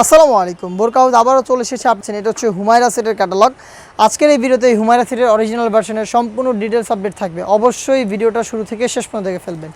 আসসালামু আলাইকুম বোরকা হাউস আবারও চলে এসেছে আপনি এটা হচ্ছে হুমায়রা সেটের ক্যাটালগ। আজকের এই ভিডিওতে হুমায়রা সেটের অরিজিনাল ভার্সনের সম্পূর্ণ ডিটেলস আপডেট থাকবে। অবশ্যই ভিডিওটা শুরু থেকে শেষ পর্যন্ত দেখে ফেলবেন।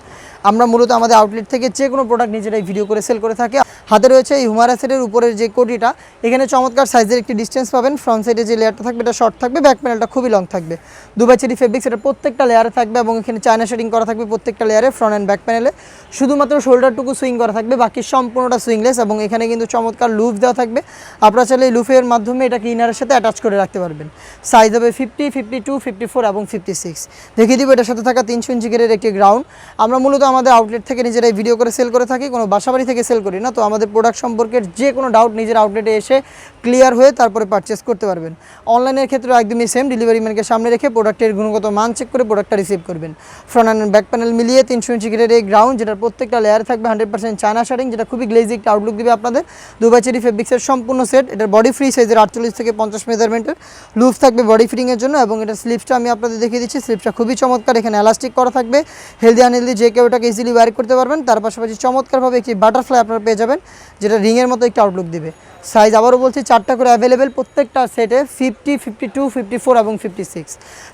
আমরা মূলত আমাদের আউটলেট থেকে যে কোনো প্রোডাক্ট নিজেরাই ভিডিও করে সেল করে থাকি। হাতে রয়েছে এই হুমায়রা সেটের উপরের যে কোটিটা, এখানে চমৎকার সাইজের একটি ডিস্টেন্স পাবেন। ফ্রন্ট সাইডে যে লেয়ারটা থাকবে এটা শর্ট থাকবে, ব্যাক প্যানেলটা খুবই লং থাকবে। দুবাই চেরি ফেব্রিক্স, এটা প্রত্যেকটা লেয়ারে থাকবে এবং এখানে চায়না শেডিং করা থাকবে প্রত্যেকটা লেয়ারে ফ্রন্ট অ্যান্ড ব্যাক প্যানেলে। শুধুমাত্র শোল্ডারটুকু সুইং করা থাকবে, বাকি সম্পূর্ণটা সুইংলেস এবং এখানে কিন্তু চমৎকার লুফ দেওয়া থাকবে। আপনারা চাইলে এই লুফের মাধ্যমে এটাকে ইনারের সাথে অ্যাটাচ করে রাখতে পারবেন। সাইজ হবে 50, 52, 54 এবং 56। দেখিয়ে দিব এটার সাথে থাকা 300 ইঞ্চি গেরের একটি গ্রাউন্ড। আমরা মূলত আমাদের আউটলেট থেকে নিজেরাই ভিডিও করে সেল করে থাকি, কোনো বাসাবাড়ি থেকে সেল করি না। তো আমাদের প্রোডাক্ট সম্পর্কে যে কোনো ডাউট নিজের আউটলেটে এসে ক্লিয়ার হয়ে তারপরে পারচেস করতে পারবেন। অনলাইনের ক্ষেত্রে একদমই সেম, ডেলিভারি ম্যানকে সামনে রেখে প্রোডাক্টের গুণগত মান চেক করে প্রোডাক্টটা রিসিভ করবেন। ফ্রন্ট অ্যান্ড ব্যাক প্যানেল মিলিয়ে 300 ইঞ্চি গেরের এই গ্রাউন্ড, যেটার প্রত্যেকটা লেয়ারে থাকবে 100% চায়না শাড়িং, যেটা খুবই গ্লেজি একটা আউটলুক দিবে আপনাদের। দুবাই চেরি ফেব্রিক্সের সম্পূর্ণ সেট। এটার বডি ফ্রি সাইজের 48 থেকে 50 মেজারমেন্টের লুফ থাকবে বডি ফিটিংয়ের জন্য এবং এটার স্লিপসটা আমি আপনাদের দেখিয়ে দিচ্ছি। স্লিপসটা খুবই চমৎকার, এখানে এলাস্টিক করা থাকবে। হেলদি আনহেলদি যে কেউ এটাকে ইজিলি ওয়্যার করতে পারবেন। তার পাশাপাশি চমৎকারভাবে একটি বাটারফ্লাই আপনারা পেয়ে যাবেন, যেটা রিংয়ের মতো একটা আউটলুক দিবে। সাইজ আবারও বলছি 4টা করে অ্যাভেলেবেল, প্রত্যেকটা সেটে 50, 52, 54 এবং 56।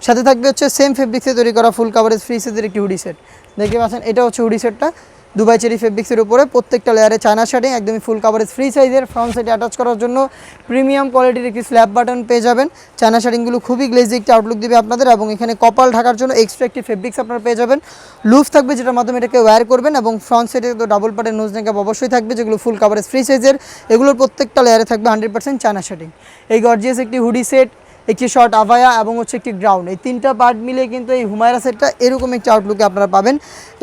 সাথে থাকবে হচ্ছে সেম ফেব্রিক্সে তৈরি করা ফুল কাভারেজ ফ্রি সাইজের একটি হুডি সেট। দেখতে পাচ্ছেন এটা হচ্ছে হুডি সেটটা দুবাই চেরি ফেব্রিক্সের উপরে, প্রত্যেকটা লেয়ারে চায়না শাড়ি, একদমই ফুল কাভারেজ ফ্রি সাইজের। ফ্রন্ট সাইডে অ্যাটাচ করার জন্য প্রিমিয়াম কোয়ালিটির একটি স্ল্যাব বাটন পেয়ে যাবেন। চায়না শাড়িগুলো খুবই গ্লেজি একটি আউটলুক দিবে আপনাদের এবং এখানে কপাল ঢাকার জন্য এক্সট্রা একটি ফেব্রিক্স আপনারা পেয়ে যাবেন। লুফ থাকবে যেটার মাধ্যমে এটাকে ওয়্যার করবেন এবং ফ্রন্ট সাইডে তো ডাবল পার্টের নোজ নেকআপ অবশ্যই থাকবে, যেগুলো ফুল কাভারেজ ফ্রি সাইজের। এগুলোর প্রত্যেকটা লেয়ারে থাকবে 100% চায়না শাড়ি। এই গর্জিয়াস একটি হুডি সেট, একটি শর্ট আভায়া এবং হচ্ছে একটি গ্রাউন্ড, এই তিনটা পার্ট মিলে কিন্তু এই হুমায়রা সেটটা এরকম একটি আউটলুকে আপনারা পাবেন।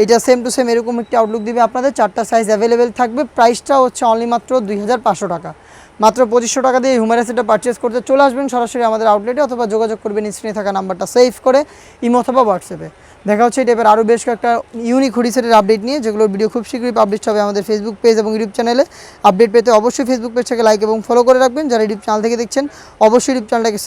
এটা সেম টু সেম এরকম একটি আউটলুক দিবে আপনাদের। 4টা সাইজ অ্যাভেলেবেল থাকবে। প্রাইসটা হচ্ছে অনলি মাত্র 2500 টাকা। মাত্র 2500 টাকা দিয়ে এই হুমায়রা সেটটা পারচেস করতে চলে আসবেন সরাসরি আমাদের আউটলেটে, অথবা যোগাযোগ করবেন স্ক্রিনে থাকা নাম্বারটা সেভ করে ইমো অথবা হোয়াটসঅ্যাপে। দেখা হচ্ছে এই টাইপের আরও বেশ কয়েকটা ইউনিক হুডি সেটের আপডেট নিয়ে, যেগুলোর ভিডিও খুব শীঘ্রই পাবলিশ হবে আমাদের ফেসবুক পেজ এবং ইউটিউব চ্যানেলে। আপডেট পেতে অবশ্যই ফেসবুক পেজটাকে লাইক এবং ফলো করে রাখবেন। যারা ইউটিউব চ্যানেল থেকে দেখছেন অবশ্যই ইউটিউব চ্যানেলটাকে